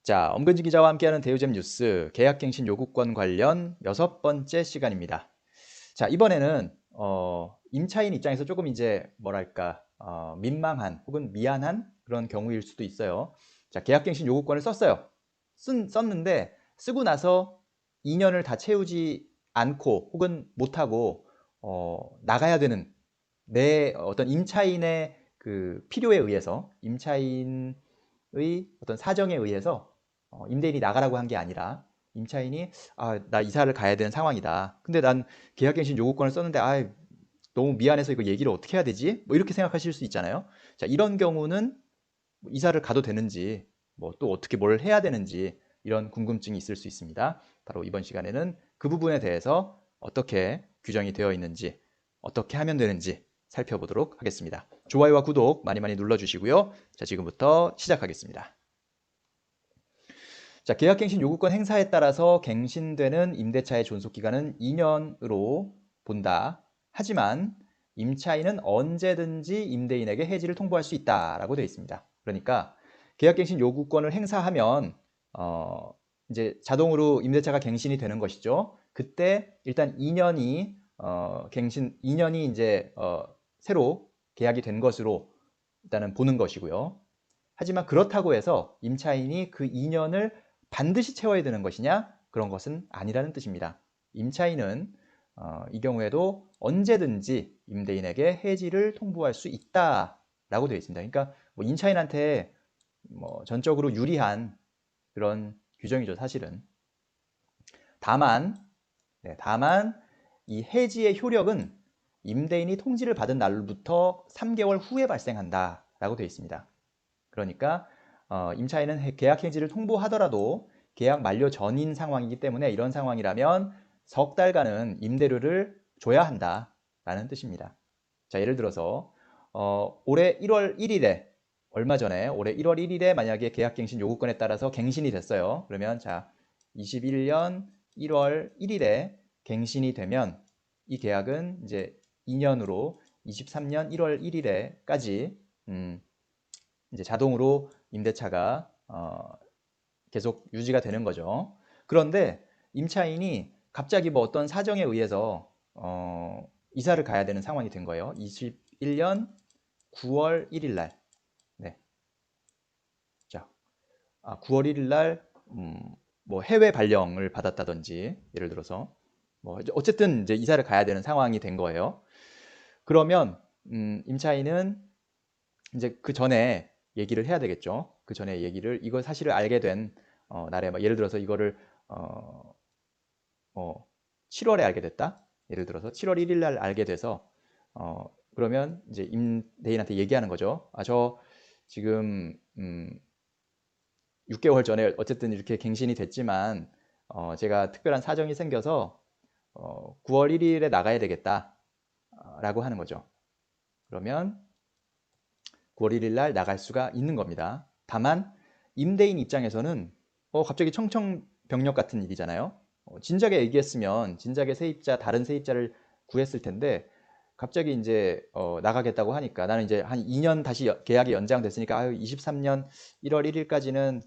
자, 엄근지 기자와 함께하는 대우잼 뉴스 계약갱신 요구권 관련 6번째 시간입니다. 자, 이번에는 임차인 입장에서 조금 이제 뭐랄까 민망한 혹은 미안한 그런 경우일 수도 있어요. 자, 계약갱신 요구권을 썼어요. 썼는데 쓰고 나서 2년을 다 채우지 않고 혹은 못하고 나가야 되는 내 어떤 임차인의 그 필요에 의해서 임차인의 어떤 사정에 의해서 임대인이 나가라고 한 게 아니라 임차인이 나 이사를 가야 되는 상황이다. 근데 난 계약갱신 요구권을 썼는데 너무 미안해서 이거 얘기를 어떻게 해야 되지? 뭐 이렇게 생각하실 수 있잖아요. 자, 이런 경우는 뭐 이사를 가도 되는지 뭐 또 어떻게 뭘 해야 되는지 이런 궁금증이 있을 수 있습니다. 바로 이번 시간에는 그 부분에 대해서 어떻게 규정이 되어 있는지 어떻게 하면 되는지 살펴보도록 하겠습니다. 좋아요와 구독 많이 많이 눌러주시고요. 자, 지금부터 시작하겠습니다. 자, 계약갱신 요구권 행사에 따라서 갱신되는 임대차의 존속기간은 2년으로 본다. 하지만 임차인은 언제든지 임대인에게 해지를 통보할 수 있다라고 되어 있습니다. 그러니까 계약갱신 요구권을 행사하면 이제 자동으로 임대차가 갱신이 되는 것이죠. 그때 일단 2년이 이제 새로 계약이 된 것으로 일단은 보는 것이고요. 하지만 그렇다고 해서 임차인이 그 2년을 반드시 채워야 되는 것이냐? 그런 것은 아니라는 뜻입니다. 임차인은 이 경우에도 언제든지 임대인에게 해지를 통보할 수 있다라고 되어 있습니다. 그러니까 뭐 임차인한테 뭐 전적으로 유리한 그런 규정이죠, 사실은. 다만, 다만 이 해지의 효력은 임대인이 통지를 받은 날부터 3개월 후에 발생한다라고 되어 있습니다. 그러니까 임차인은 계약 해지를 통보하더라도 계약 만료 전인 상황이기 때문에 이런 상황이라면 석 달간은 임대료를 줘야 한다라는 뜻입니다. 자, 예를 들어서 올해 1월 1일에 얼마 전에 올해 1월 1일에 만약에 계약갱신 요구권에 따라서 갱신이 됐어요. 그러면 자, 21년 1월 1일에 갱신이 되면 이 계약은 이제 2년으로 23년 1월 1일에까지 이제 자동으로 임대차가 계속 유지가 되는 거죠. 그런데 임차인이 갑자기 뭐 어떤 사정에 의해서 이사를 가야 되는 상황이 된 거예요. 21년 9월 1일 날. 네. 자, 9월 1일 날 뭐 해외 발령을 받았다든지 예를 들어서 뭐 어쨌든 이제 이사를 가야 되는 상황이 된 거예요. 그러면 임차인은 이제 그 전에 얘기를 해야 되겠죠. 그 전에 얘기를 이거 사실을 알게 된 날에 막 예를 들어서 이거를 어, 7월에 알게 됐다. 예를 들어서 7월 1일 날 알게 돼서 그러면 이제 임대인한테 얘기하는 거죠. 저 지금 6개월 전에 어쨌든 이렇게 갱신이 됐지만 제가 특별한 사정이 생겨서 9월 1일에 나가야 되겠다라고 하는 거죠. 그러면 9월 1일 날 나갈 수가 있는 겁니다. 다만 임대인 입장에서는 갑자기 청천벽력 같은 일이잖아요. 진작에 얘기했으면 진작에 다른 세입자를 구했을 텐데 갑자기 이제 나가겠다고 하니까 나는 이제 한 2년 다시 계약이 연장됐으니까 23년 1월 1일까지는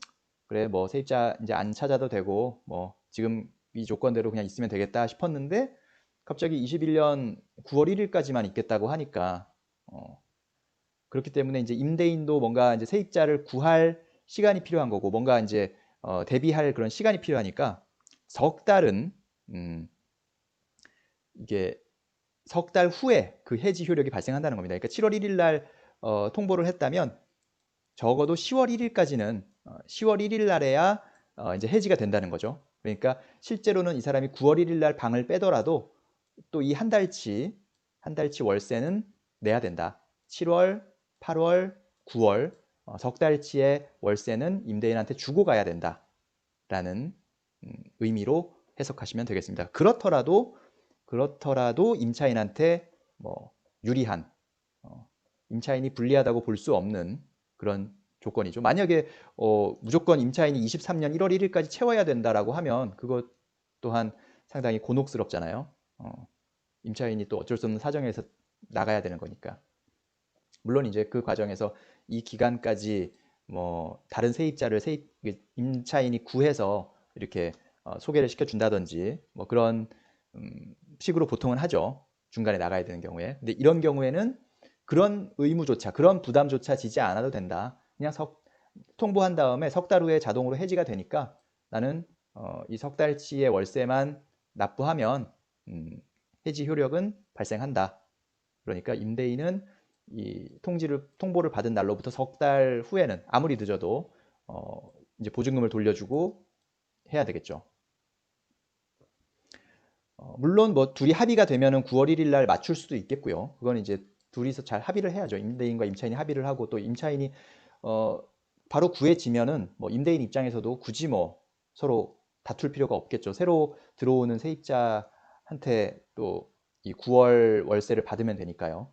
그래 뭐 세입자 이제 안 찾아도 되고 뭐 지금 이 조건대로 그냥 있으면 되겠다 싶었는데 갑자기 21년 9월 1일까지만 있겠다고 하니까 그렇기 때문에 이제 임대인도 뭔가 이제 세입자를 구할 시간이 필요한 거고 뭔가 이제 대비할 그런 시간이 필요하니까 석 달은 이게 석 달 후에 그 해지 효력이 발생한다는 겁니다. 그러니까 7월 1일 날 통보를 했다면 적어도 10월 1일까지는 10월 1일 날에야 이제 해지가 된다는 거죠. 그러니까 실제로는 이 사람이 9월 1일 날 방을 빼더라도 또 이 한 달치 월세는 내야 된다. 7월, 8월, 9월 석 달치의 월세는 임대인한테 주고 가야 된다라는 의미로 해석하시면 되겠습니다. 그렇더라도 임차인한테 뭐 유리한 임차인이 불리하다고 볼 수 없는 그런 조건이죠. 만약에 무조건 임차인이 23년 1월 1일까지 채워야 된다라고 하면 그것 또한 상당히 곤혹스럽잖아요. 임차인이 또 어쩔 수 없는 사정에서 나가야 되는 거니까. 물론 이제 그 과정에서 이 기간까지 뭐 다른 세입자를 임차인이 구해서 이렇게 소개를 시켜준다든지 뭐 그런 식으로 보통은 하죠. 중간에 나가야 되는 경우에. 근데 이런 경우에는 그런 의무조차, 그런 부담조차 지지 않아도 된다. 그냥 통보한 다음에 석 달 후에 자동으로 해지가 되니까 나는 이 석 달치의 월세만 납부하면 해지 효력은 발생한다. 그러니까 임대인은 이 통보를 받은 날로부터 석 달 후에는 아무리 늦어도 이제 보증금을 돌려주고 해야 되겠죠. 물론 뭐 둘이 합의가 되면은 9월 1일 날 맞출 수도 있겠고요. 그건 이제 둘이서 잘 합의를 해야죠. 임대인과 임차인이 합의를 하고 또 임차인이 바로 구해지면은 뭐 임대인 입장에서도 굳이 뭐 서로 다툴 필요가 없겠죠. 새로 들어오는 세입자한테 또 이 9월 월세를 받으면 되니까요.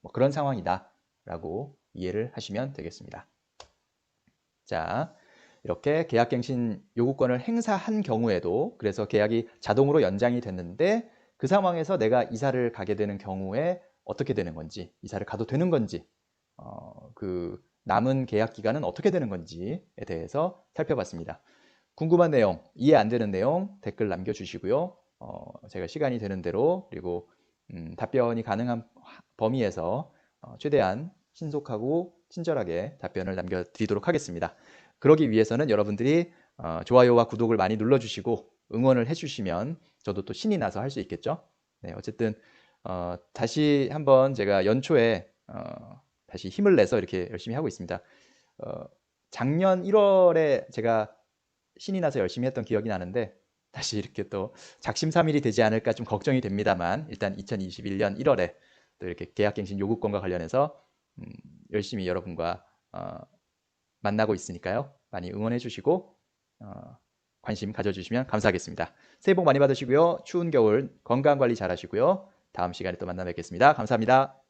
뭐 그런 상황이다라고 이해를 하시면 되겠습니다. 자, 이렇게 계약갱신 요구권을 행사한 경우에도 그래서 계약이 자동으로 연장이 됐는데 그 상황에서 내가 이사를 가게 되는 경우에 어떻게 되는 건지, 이사를 가도 되는 건지, 그 남은 계약 기간은 어떻게 되는 건지에 대해서 살펴봤습니다. 궁금한 내용, 이해 안 되는 내용 댓글 남겨주시고요. 제가 시간이 되는 대로 그리고 답변이 가능한 범위에서 최대한 신속하고 친절하게 답변을 남겨드리도록 하겠습니다. 그러기 위해서는 여러분들이 좋아요와 구독을 많이 눌러주시고 응원을 해주시면 저도 또 신이 나서 할 수 있겠죠. 네, 어쨌든 다시 한번 제가 연초에 다시 힘을 내서 이렇게 열심히 하고 있습니다. 작년 1월에 제가 신이 나서 열심히 했던 기억이 나는데 다시 이렇게 또 작심삼일이 되지 않을까 좀 걱정이 됩니다만 일단 2021년 1월에 또 이렇게 계약갱신 요구권과 관련해서 열심히 여러분과 만나고 있으니까요. 많이 응원해 주시고 관심 가져주시면 감사하겠습니다. 새해 복 많이 받으시고요. 추운 겨울 건강 관리 잘 하시고요. 다음 시간에 또 만나 뵙겠습니다. 감사합니다.